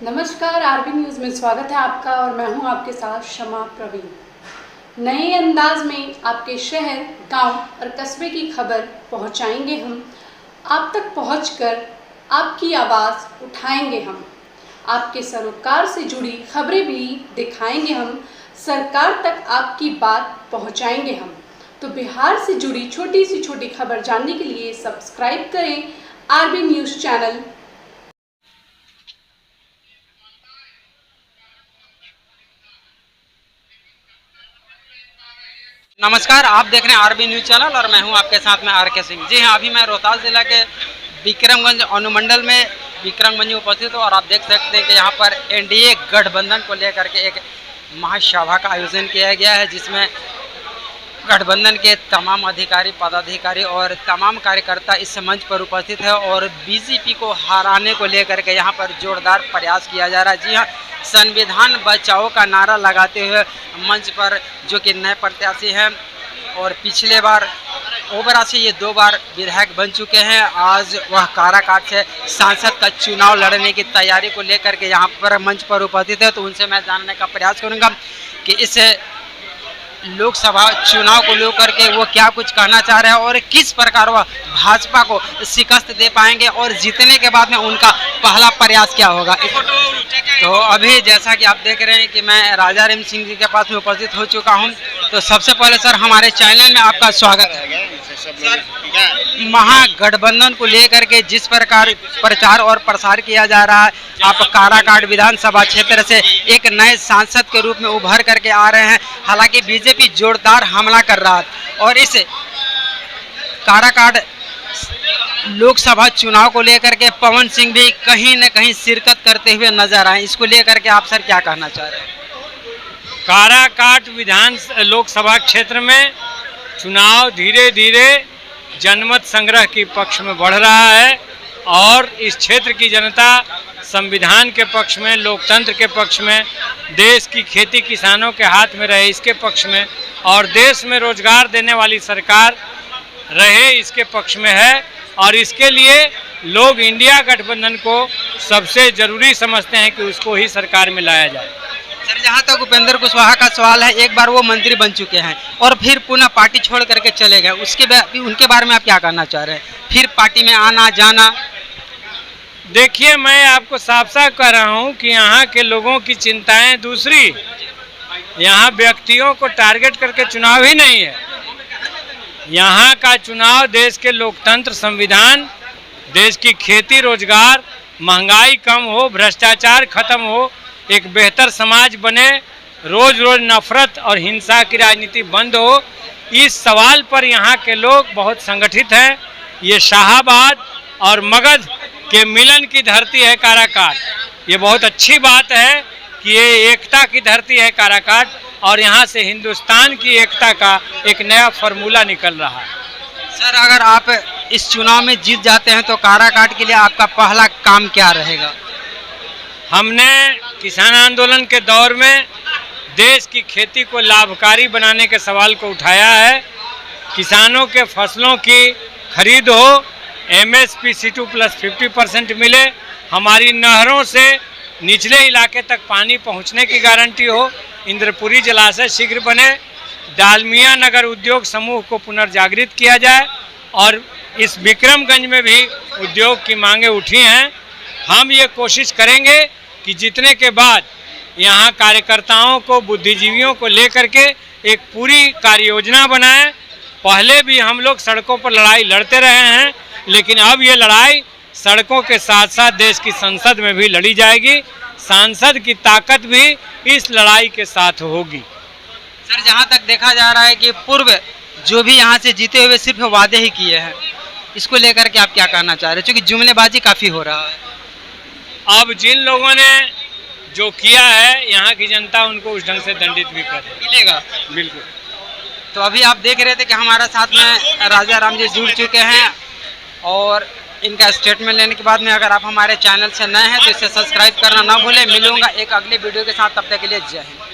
नमस्कार, RB news में स्वागत है आपका और मैं हूं आपके साथ शमा प्रवीण। नए अंदाज में आपके शहर, गांव और कस्बे की खबर पहुंचाएंगे हम। आप तक पहुंचकर आपकी आवाज़ उठाएंगे हम। आपके सरोकार से जुड़ी खबरें भी दिखाएंगे हम। सरकार तक आपकी बात पहुंचाएंगे हम। तो बिहार से जुड़ी छोटी से छोटी खबर जानने के लिए सब्सक्राइब करें आरबी न्यूज़ चैनल। नमस्कार, आप देख रहे हैं आरबी न्यूज़ चैनल और मैं हूं आपके साथ में आर.के. सिंह। जी हां, अभी मैं रोहतास जिला के विक्रमगंज अनुमंडल में विक्रमगंज में उपस्थित हूं और आप देख सकते हैं कि यहां पर एनडीए गठबंधन को लेकर के एक महासभा का आयोजन किया गया है, जिसमें गठबंधन के तमाम अधिकारी, पदाधिकारी और तमाम कार्यकर्ता इस मंच पर उपस्थित है और बीजेपी को हराने को लेकर के यहाँ पर जोरदार प्रयास किया जा रहा है। जी हाँ, संविधान बचाओ का नारा लगाते हुए मंच पर जो कि नए प्रत्याशी हैं और पिछले बार ओबरा से ये 2 बार विधायक बन चुके हैं, आज वह काराकाट से सांसद का चुनाव लड़ने की तैयारी को लेकर के यहाँ पर मंच पर उपस्थित है। तो उनसे मैं जानने का प्रयास करूँगा कि इस लोकसभा चुनाव को लेकर के वो क्या कुछ कहना चाह रहे हैं और किस प्रकार वह भाजपा को शिकस्त दे पाएंगे और जीतने के बाद में उनका पहला प्रयास क्या होगा। तो अभी जैसा कि आप देख रहे हैं कि मैं राजा रहीम सिंह जी के पास में उपस्थित हो चुका हूं। तो सबसे पहले सर, हमारे चैनल में आपका स्वागत है। सर, महागठबंधन को लेकर के जिस प्रकार प्रचार और प्रसार किया जा रहा है, आप काराकाट विधानसभा क्षेत्र से एक नए सांसद के रूप में उभर करके आ रहे हैं। हालांकि बीजेपी जोरदार हमला कर रहा है और इस काराकाट लोकसभा चुनाव को लेकर के पवन सिंह भी कहीं न कहीं शिरकत करते हुए नजर आए। इसको लेकर के आप सर क्या कहना चाह रहे हैं? काराकाट विधान लोकसभा क्षेत्र में चुनाव धीरे धीरे जनमत संग्रह के पक्ष में बढ़ रहा है और इस क्षेत्र की जनता संविधान के पक्ष में, लोकतंत्र के पक्ष में, देश की खेती किसानों के हाथ में रहे इसके पक्ष में और देश में रोजगार देने वाली सरकार रहे इसके पक्ष में है। और इसके लिए लोग इंडिया गठबंधन को सबसे ज़रूरी समझते हैं कि उसको ही सरकार में लाया जाए। सर, जहाँ तक उपेंद्र कुशवाहा का सवाल है, एक बार वो मंत्री बन चुके हैं और फिर पुनः पार्टी छोड़ करके चले गए, उनके बारे में आप क्या कहना चाह रहे हैं? फिर पार्टी में आना जाना। देखिए, मैं आपको साफ साफ कह रहा हूँ कि यहाँ के लोगों की चिंताएं दूसरी, यहाँ व्यक्तियों को टारगेट करके चुनाव ही नहीं है। यहाँ का चुनाव देश के लोकतंत्र, संविधान, देश की खेती, रोजगार, महंगाई कम हो, भ्रष्टाचार खत्म हो, एक बेहतर समाज बने, रोज रोज नफरत और हिंसा की राजनीति बंद हो, इस सवाल पर यहाँ के लोग बहुत संगठित हैं। ये शाहाबाद और मगध के मिलन की धरती है काराकाट। ये बहुत अच्छी बात है कि ये एकता की धरती है काराकाट और यहाँ से हिंदुस्तान की एकता का एक नया फार्मूला निकल रहा है। सर, अगर आप इस चुनाव में जीत जाते हैं तो काराकाट के लिए आपका पहला काम क्या रहेगा? हमने किसान आंदोलन के दौर में देश की खेती को लाभकारी बनाने के सवाल को उठाया है। किसानों के फसलों की खरीद हो, MSP C2 + 50% मिले, हमारी नहरों से निचले इलाके तक पानी पहुंचने की गारंटी हो, इंद्रपुरी जलाशय शीघ्र बने, डालमिया नगर उद्योग समूह को पुनर्जागृत किया जाए और इस विक्रमगंज में भी उद्योग की मांगें उठी हैं। हम ये कोशिश करेंगे कि जीतने के बाद यहाँ कार्यकर्ताओं को, बुद्धिजीवियों को लेकर के एक पूरी कार्य योजना बनाएं। पहले भी हम लोग सड़कों पर लड़ाई लड़ते रहे हैं, लेकिन अब ये लड़ाई सड़कों के साथ साथ देश की संसद में भी लड़ी जाएगी। सांसद की ताकत भी इस लड़ाई के साथ होगी। सर, जहां तक देखा जा रहा है कि पूर्व जो भी यहां से जीते हुए सिर्फ वादे ही किए हैं, इसको लेकर के आप क्या कहना चाह रहे हैं? क्योंकि जुमलेबाजी काफ़ी हो रहा है। अब जिन लोगों ने जो किया है, यहाँ की जनता उनको उस ढंग से दंडित भी मिलेगा। बिल्कुल। तो अभी आप देख रहे थे कि हमारे साथ में राजा राम जी जुड़ चुके हैं और इनका स्टेटमेंट लेने के बाद में अगर आप हमारे चैनल से नए हैं तो इसे सब्सक्राइब करना ना भूलें। मिलूंगा एक अगले वीडियो के साथ, तब तक के लिए जय हिंद।